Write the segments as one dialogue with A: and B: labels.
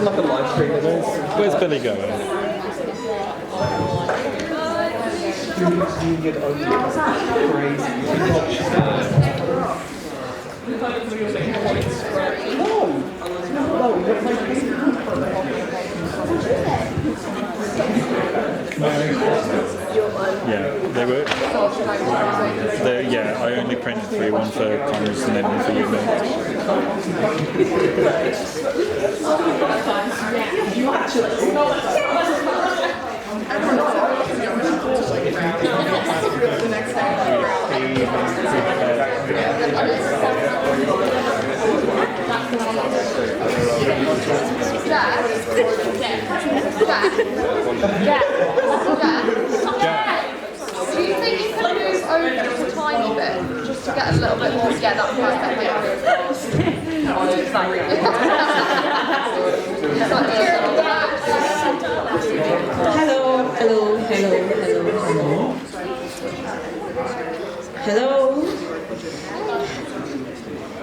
A: like a live stream.
B: Where's Billy going? Yeah, they were. Yeah, I only printed 3, one for comms and then one for you.
C: Do you think you can move over just a tiny bit, just to get a little bit more, get that perfect
D: Hello.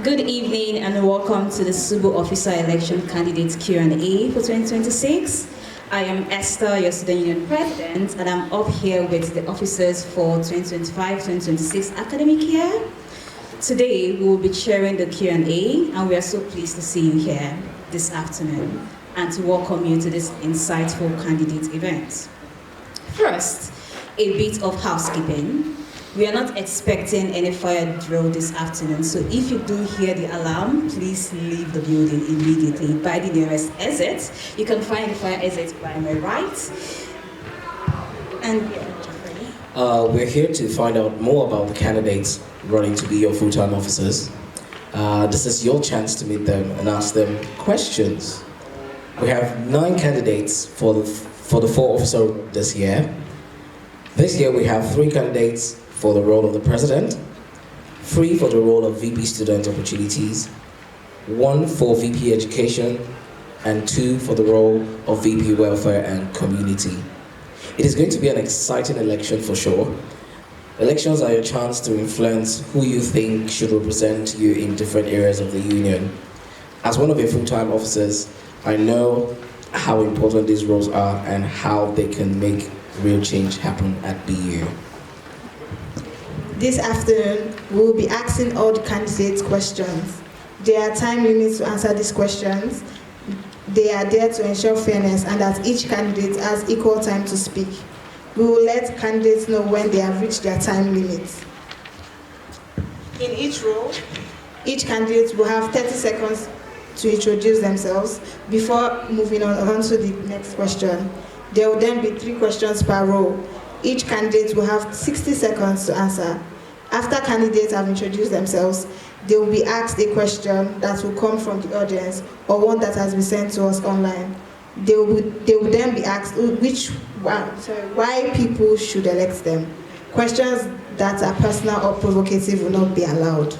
D: Good evening and welcome to the SUBU Officer Election Candidates Q&A for 2026. I am Esther, your Student Union President, and I'm up here with the officers for 2025-2026 academic year. Today, we will be sharing the Q&A, and we are so pleased to see you here this afternoon and to welcome you to this insightful candidate event. First, a bit of housekeeping. We are not expecting any fire drill this afternoon, so if you do hear the alarm, please leave the building immediately by the nearest exit. You can find the fire exit by my right. And
E: we're here to find out more about the candidates running to be your full-time officers. This is your chance to meet them and ask them questions. We have 9 candidates for the 4 officer this year. This year we have 3 candidates for the role of the president, 3 for the role of VP Student Opportunities, 1 for VP Education, and 2 for the role of VP Welfare and Community. It is going to be an exciting election for sure. Elections are your chance to influence who you think should represent you in different areas of the union. As one of your full-time officers, I know how important these roles are and how they can make real change happen at BU.
F: This afternoon, we will be asking all the candidates questions. There are time limits to answer these questions. They are there to ensure fairness and that each candidate has equal time to speak. We will let candidates know when they have reached their time limits. In each role, each candidate will have 30 seconds to introduce themselves before moving on to the next question. There will then be 3 questions per role. Each candidate will have 60 seconds to answer. After candidates have introduced themselves, they will be asked a question that will come from the audience or one that has been sent to us online. They will then be asked why people should elect them. Questions that are personal or provocative will not be allowed.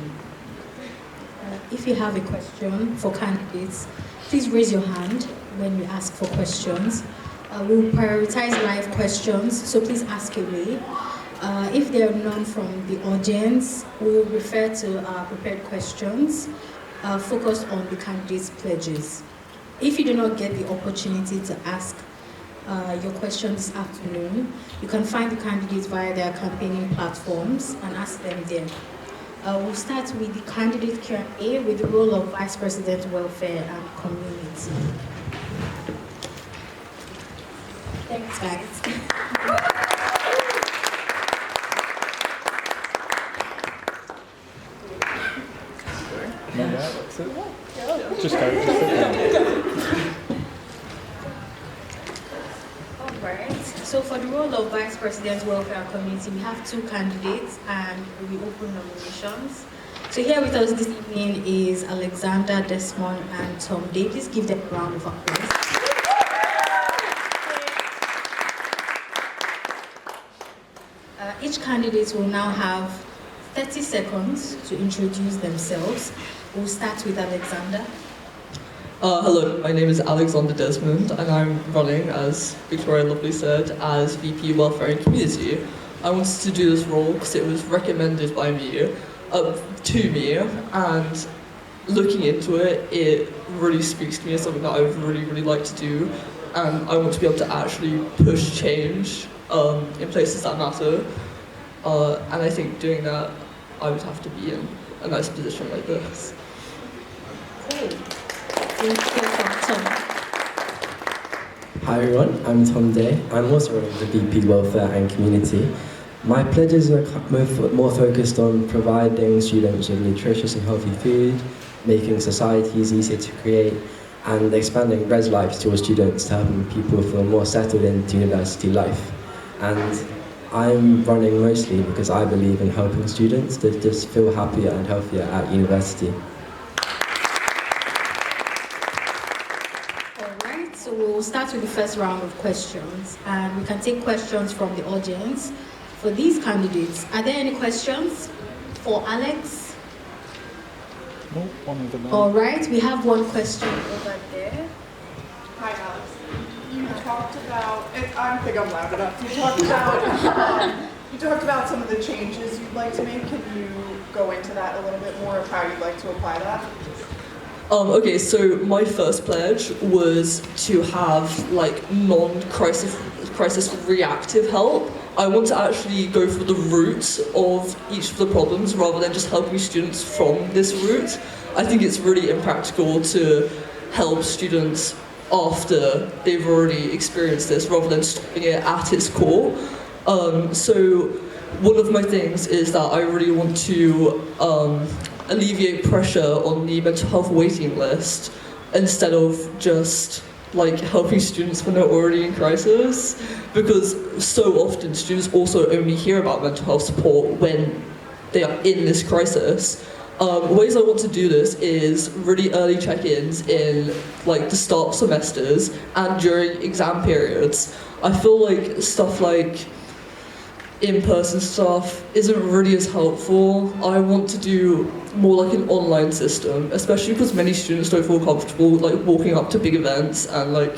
D: If you have a question for candidates, please raise your hand when we ask for questions. We'll prioritize live questions, so please ask away. If there are none from the audience, we will refer to our prepared questions focused on the candidates' pledges. If you do not get the opportunity to ask your question this afternoon, you can find the candidates via their campaigning platforms and ask them there. We'll start with the candidate Q&A with the role of Vice President Welfare and Community. Thanks, guys.
B: Just go.
D: Alright, so for the role of Vice President Welfare and Community, we have 2 candidates and we open nominations. So here with us this evening is Alexander, Desmond, and Tom Day. Please give them a round of applause. Each candidate will now have 30 seconds to introduce themselves. We'll start with Alexander.
A: Hello, my name is Alexander Desmond, and I'm running, as Victoria Lovely said, as VP Welfare and Community. I wanted to do this role because it was recommended by me, to me, and looking into it, it really speaks to me as something that I would really, really like to do. And I want to be able to actually push change in places that matter. And I think doing that, I would have to be in a nice position like this.
D: Thank you, Tom.
G: Hi everyone, I'm Tom Day. I'm also running the VP Welfare and Community. My pledges are more focused on providing students with nutritious and healthy food, making societies easier to create, and expanding res life to all students to helping people feel more settled into university life. And I'm running mostly because I believe in helping students to just feel happier and healthier at university.
D: Alright, so we'll start with the first round of questions, and we can take questions from the audience. For these candidates, are there any questions for Alex?
B: Oh, one of them.
D: Alright, we have one question over there.
H: Hi, Alex. You talked about, I think I'm loud enough. You talked about some of the changes you'd like to make. Can you go into that a little bit more of how you'd like to apply that?
A: Okay, so my first pledge was to have like crisis reactive help. I want to actually go for the roots of each of the problems rather than just helping students from this root. I think it's really impractical to help students after they've already experienced this rather than stopping it at its core. So one of my things is that I really want to alleviate pressure on the mental health waiting list instead of just like helping students when they're already in crisis, because so often students also only hear about mental health support when they are in this crisis. Ways I want to do this is really early check-ins in like the start semesters and during exam periods. I feel like stuff like in-person stuff isn't really as helpful. I want to do more like an online system, especially because many students don't feel comfortable like walking up to big events and like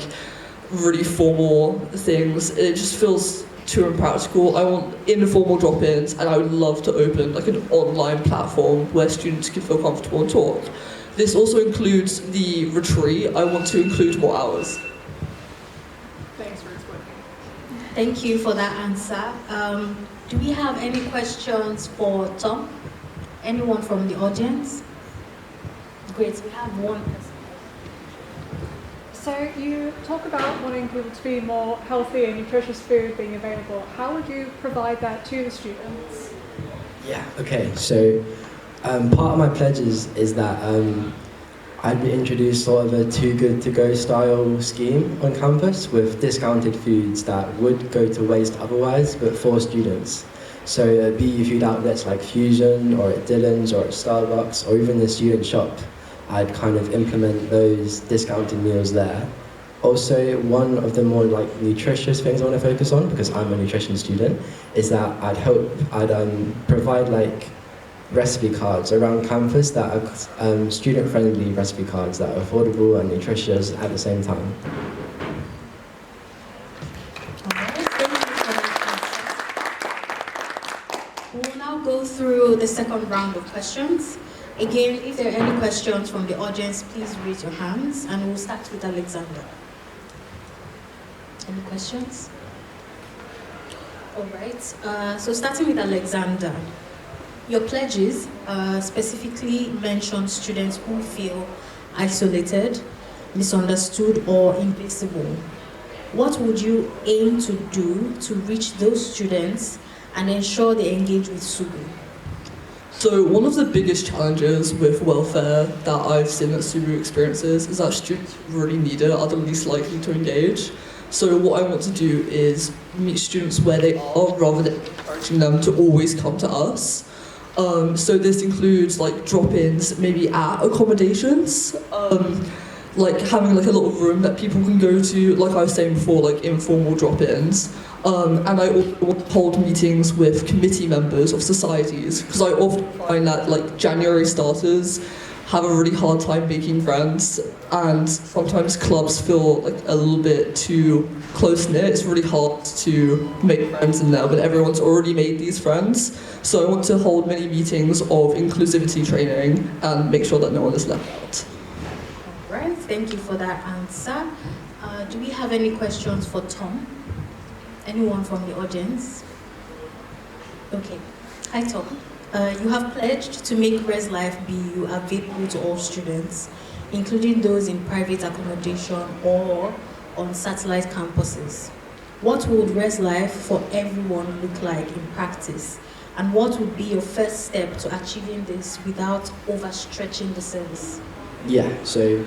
A: really formal things. It just feels too impractical. I want informal drop-ins, and I would love to open like an online platform where students can feel comfortable and talk. This also includes the retreat. I want to include more hours.
H: Thanks for explaining.
D: Thank you for that answer. Do we have any questions for Tom? Anyone from the audience? Great, we have one person.
I: So you talk about wanting people to be more healthy and nutritious food being available. How would you provide that to the students?
G: Yeah, okay, so part of my pledges is that I'd introduce sort of a too good to go style scheme on campus with discounted foods that would go to waste otherwise, but for students. So be food outlets like Fusion or at Dillon's or at Starbucks or even the student shop, I'd kind of implement those discounted meals there. Also, one of the more like nutritious things I want to focus on, because I'm a nutrition student, is that I'd provide like recipe cards around campus that are student-friendly recipe cards that are affordable and nutritious at the same time.
D: We'll now go through the second round of questions. Again, if there are any questions from the audience, please raise your hands, and we'll start with Alexander. Any questions? All right, so starting with Alexander, your pledges specifically mention students who feel isolated, misunderstood, or invisible. What would you aim to do to reach those students and ensure they engage with SUBU?
A: So one of the biggest challenges with welfare that I've seen at SUBU experiences is that students who really need it are the least likely to engage. So what I want to do is meet students where they are rather than encouraging them to always come to us. So this includes like drop-ins, maybe at accommodations, like having like a little room that people can go to, like I was saying before, like informal drop-ins. And I also want to hold meetings with committee members of societies, because I often find that like January starters have a really hard time making friends, and sometimes clubs feel like a little bit too close-knit. It's really hard to make friends in there when everyone's already made these friends. So I want to hold many meetings of inclusivity training and make sure that no one is left out.
D: Right, thank you for that answer. Do we have any questions for Tom? Anyone from the audience? Okay. Hi, Tom. You have pledged to make Res Life BU available to all students, including those in private accommodation or on satellite campuses. What would Res Life for everyone look like in practice? And what would be your first step to achieving this without overstretching the service?
G: Yeah, so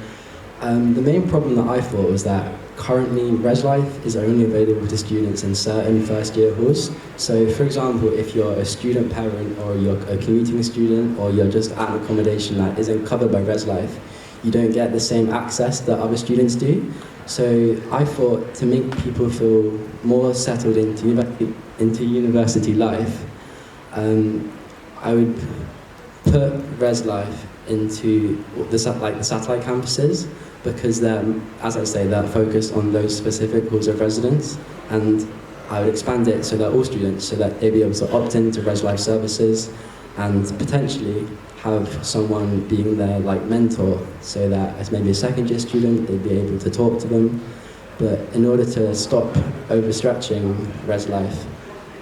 G: the main problem that I thought was that currently Res Life is only available to students in certain first year halls. So for example, if you're a student parent or you're a commuting student or you're just at an accommodation that isn't covered by Res Life, you don't get the same access that other students do. So I thought to make people feel more settled into university life, I would put Res Life into the satellite campuses, because they're, as I say, they're focused on those specific halls of residence, and I would expand it so that all students, so that they'd be able to opt into Res Life services and potentially have someone being their like mentor, so that as maybe a second year student, they'd be able to talk to them. But in order to stop overstretching Res Life,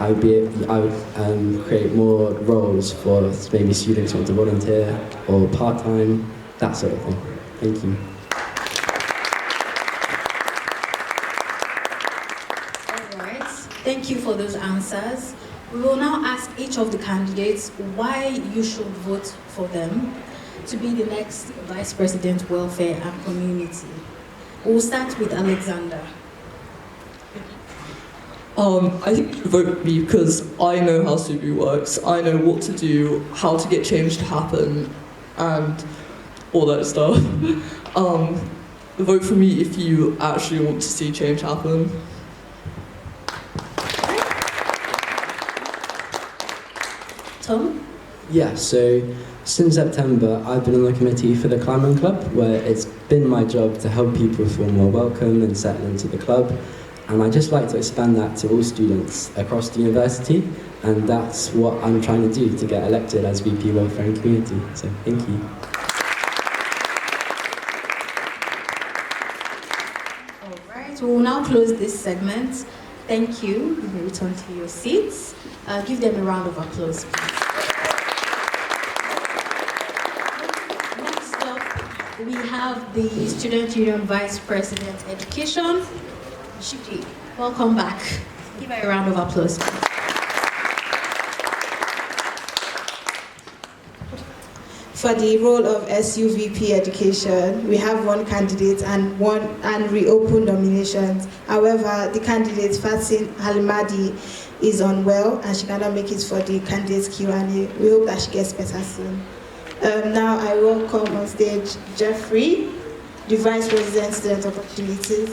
G: I would create more roles for maybe students who want to volunteer or part-time, that sort of thing. Thank you.
D: Thank you for those answers. We will now ask each of the candidates why you should vote for them to be the next Vice President, Welfare and Community. We'll start with Alexander.
A: I think you should vote for me because I know how SUBU works. I know what to do, how to get change to happen, and all that stuff. Vote for me if you actually want to see change happen.
D: Tom?
G: Yeah, so since September, I've been on the committee for the Climbing Club, where it's been my job to help people feel more welcome and settle into the club. And I'd just like to expand that to all students across the university, and that's what I'm trying to do to get elected as VP Welfare and Community. So thank you.
D: All right, we will now close this segment. Thank you. You may return to your seats. Give them a round of applause, please. Next up, we have the Student Union Vice President Education, Shiki. Welcome back. Give her a round of applause, please.
F: For the role of SUVP Education, we have one candidate and reopened nominations. However, the candidate Fatin Halimadi is unwell and she cannot make it for the candidates Q&A. We hope that she gets better soon. Now I welcome on stage Jeffrey, the Vice President Student Opportunities.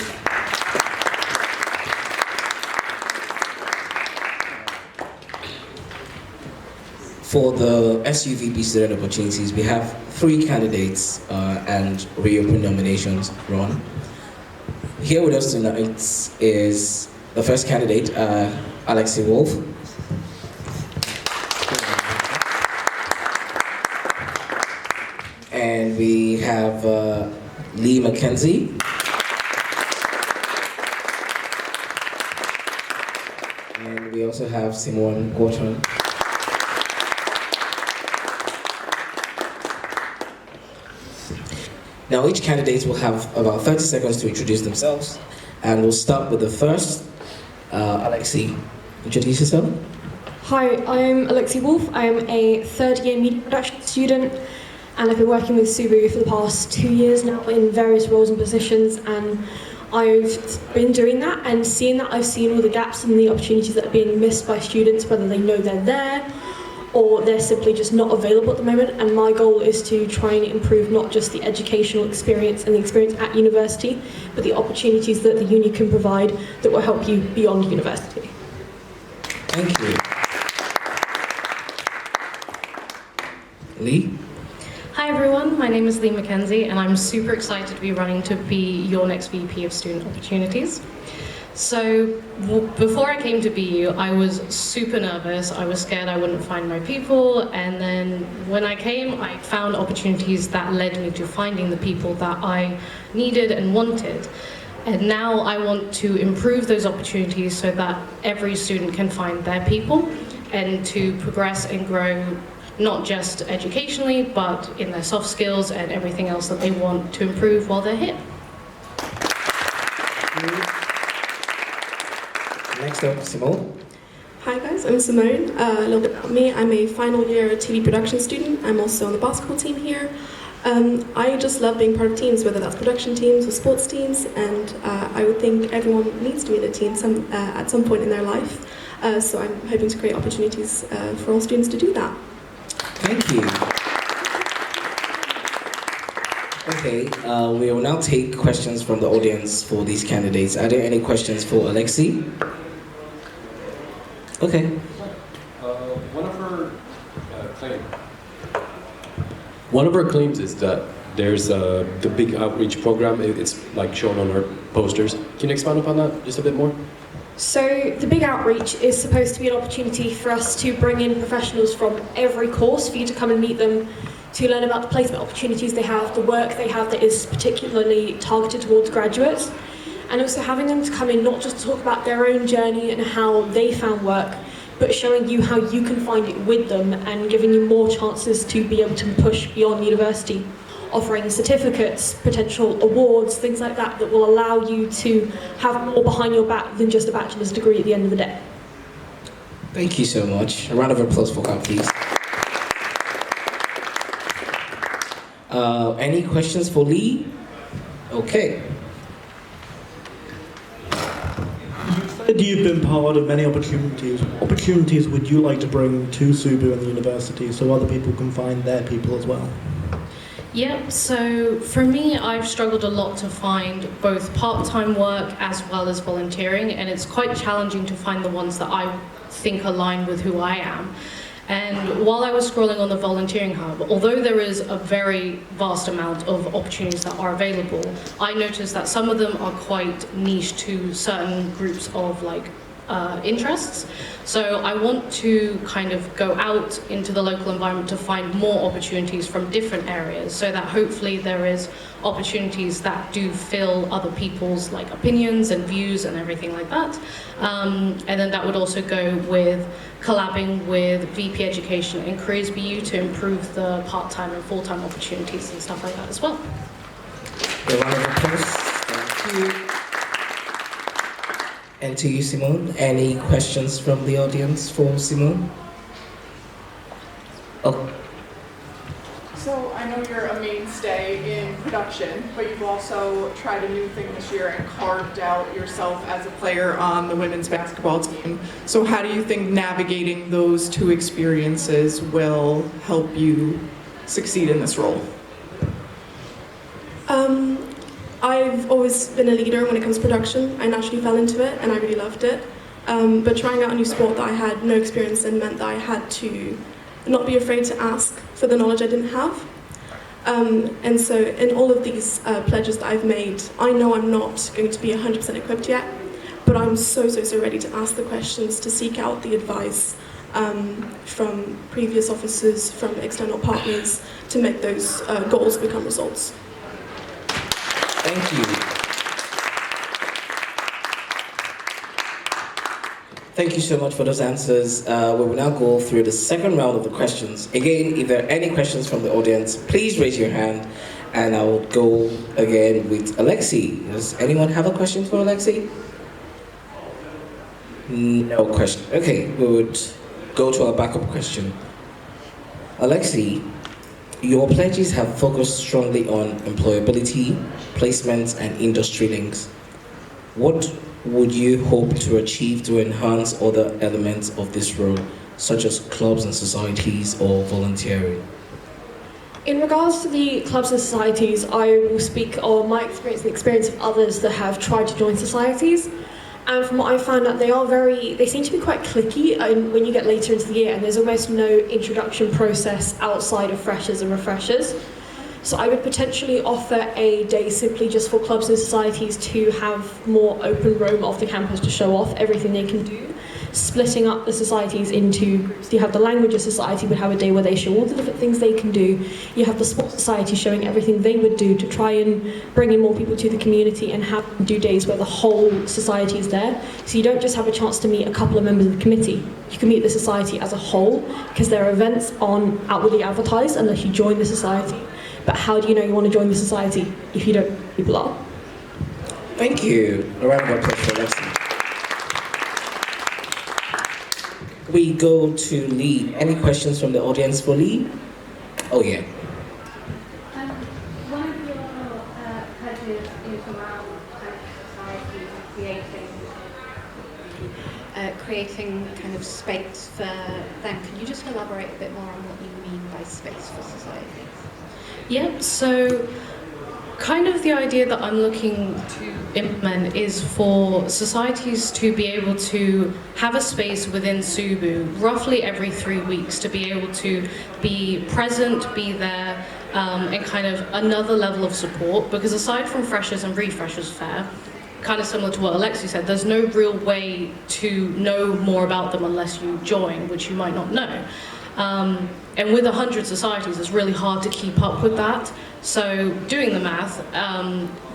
E: For the SUVP Student Opportunities, we have 3 candidates and reopened nominations run. Here with us tonight is the first candidate, Alexi Wolf. And we have Lee McKenzie. And we also have Simone Gorton. Now each candidate will have about 30 seconds to introduce themselves, and we'll start with the first. Alexi, introduce yourself.
J: Hi, I'm Alexi Wolf. I am a third-year media production student, and I've been working with SUBU for the past 2 years now in various roles and positions, and I've been doing that and seeing that. I've seen all the gaps and the opportunities that are being missed by students, whether they know they're there or they're simply just not available at the moment, and my goal is to try and improve not just the educational experience and the experience at university, but the opportunities that the uni can provide that will help you beyond university.
E: Thank you. Lee?
J: Hi,
K: Hi everyone, my name is Lee Mackenzie and I'm super excited to be running to be your next VP of Student Opportunities. So before I came to BU, I was super nervous. I was scared I wouldn't find my people, and then when I came, I found opportunities that led me to finding the people that I needed and wanted. And now I want to improve those opportunities so that every student can find their people and to progress and grow, not just educationally, but in their soft skills and everything else that they want to improve while they're here.
E: Next up, Simone.
L: Hi guys, I'm Simone. A little bit about me. I'm a final year TV production student. I'm also on the basketball team here. I just love being part of teams, whether that's production teams or sports teams, and I would think everyone needs to be in a team at some point in their life. So I'm hoping to create opportunities for all students to do that.
E: Thank you. Okay, we will now take questions from the audience for these candidates. Are there any questions for Alexi? Okay.
M: One of her claims is that there's the big outreach program. It's like shown on her posters. Can you expand upon that just a bit more?
J: So the big outreach is supposed to be an opportunity for us to bring in professionals from every course, for you to come and meet them, to learn about the placement opportunities they have, the work they have that is particularly targeted towards graduates, and also having them to come in not just to talk about their own journey and how they found work, but showing you how you can find it with them and giving you more chances to be able to push beyond university, offering certificates, potential awards, things like that that will allow you to have more behind your back than just a bachelor's degree at the end of the day.
E: Thank you so much. A round of applause for her, please. Any questions for Lee? Okay.
N: You've been part of many opportunities. What opportunities would you like to bring to SUBU and the university so other people can find their people as well?
K: Yep, so for me, I've struggled a lot to find both part-time work as well as volunteering, and it's quite challenging to find the ones that I think align with who I am. And while I was scrolling on the volunteering hub, although there is a very vast amount of opportunities that are available, I noticed that some of them are quite niche to certain groups of interests. So I want to kind of go out into the local environment to find more opportunities from different areas, so that hopefully there is opportunities that do fill other people's opinions and views and everything like that. And then that would also go with collabing with VP Education and Careers BU to improve the part-time and full-time opportunities and stuff like that as well.
E: Thank you. And to you, Simone, any questions from the audience for Simone? Oh.
H: So I know you're a mainstay in production, but you've also tried a new thing this year and carved out yourself as a player on the women's basketball team. So how do you think navigating those two experiences will help you succeed in this role?
L: I've always been a leader when it comes to production. I naturally fell into it and I really loved it. But trying out a new sport that I had no experience in meant that I had to not be afraid to ask for the knowledge I didn't have. And so in all of these pledges that I've made, I know I'm not going to be 100% equipped yet, but I'm so ready to ask the questions, to seek out the advice from previous officers, from external partners, to make those goals become results.
E: Thank you. Thank you so much for those answers. We will now go through the second round of the questions. Again, if there are any questions from the audience, please raise your hand and I will go again with Alexi. Does anyone have a question for Alexi? No question. Okay, we would go to our backup question. Alexi, your pledges have focused strongly on employability, placements, and industry links. What would you hope to achieve to enhance other elements of this role, such as clubs and societies or volunteering?
J: In regards to the clubs and societies, I will speak on my experience and the experience of others that have tried to join societies. And from what I found out, they seem to be quite cliquey when you get later into the year, and there's almost no introduction process outside of freshers and refreshers. So I would potentially offer a day simply just for clubs and societies to have more open roam off the campus to show off everything they can do. Splitting up the societies into groups. You have the languages society would have a day where they show all the different things they can do. You have the sports society showing everything they would do to try and bring in more people to the community and have them do days where the whole society is there. So you don't just have a chance to meet a couple of members of the committee. You can meet the society as a whole because there are events on outwardly advertised unless you join the society. But how do you know you want to join the society if you don't know who people are?
E: Thank you. A round of applause for Alexi. We go to Lee. Any questions from the audience for Lee? Oh yeah.
O: One of your pledges is around society creating kind of space for them. Can you just elaborate a bit more on what you mean by space for society?
K: Yep, so kind of the idea that I'm looking to implement is for societies to be able to have a space within SUBU roughly every 3 weeks to be able to be present, be there, and kind of another level of support, because aside from Freshers and Refreshers Fair, kind of similar to what Alexi said, there's no real way to know more about them unless you join, which you might not know. And with 100 societies, it's really hard to keep up with that. So doing the math,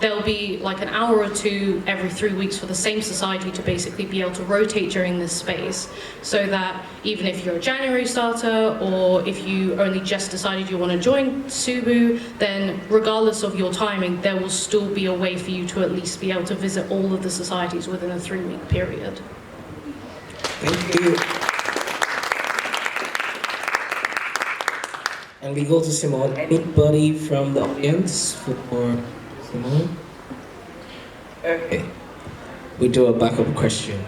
K: there'll be like an hour or two every 3 weeks for the same society to basically be able to rotate during this space, so that even if you're a January starter or if you only just decided you want to join SUBU, then regardless of your timing, there will still be a way for you to at least be able to visit all of the societies within a 3-week period.
E: Thank you. And we go to Simone. Anybody from the audience for Simone? Okay. We do a backup question.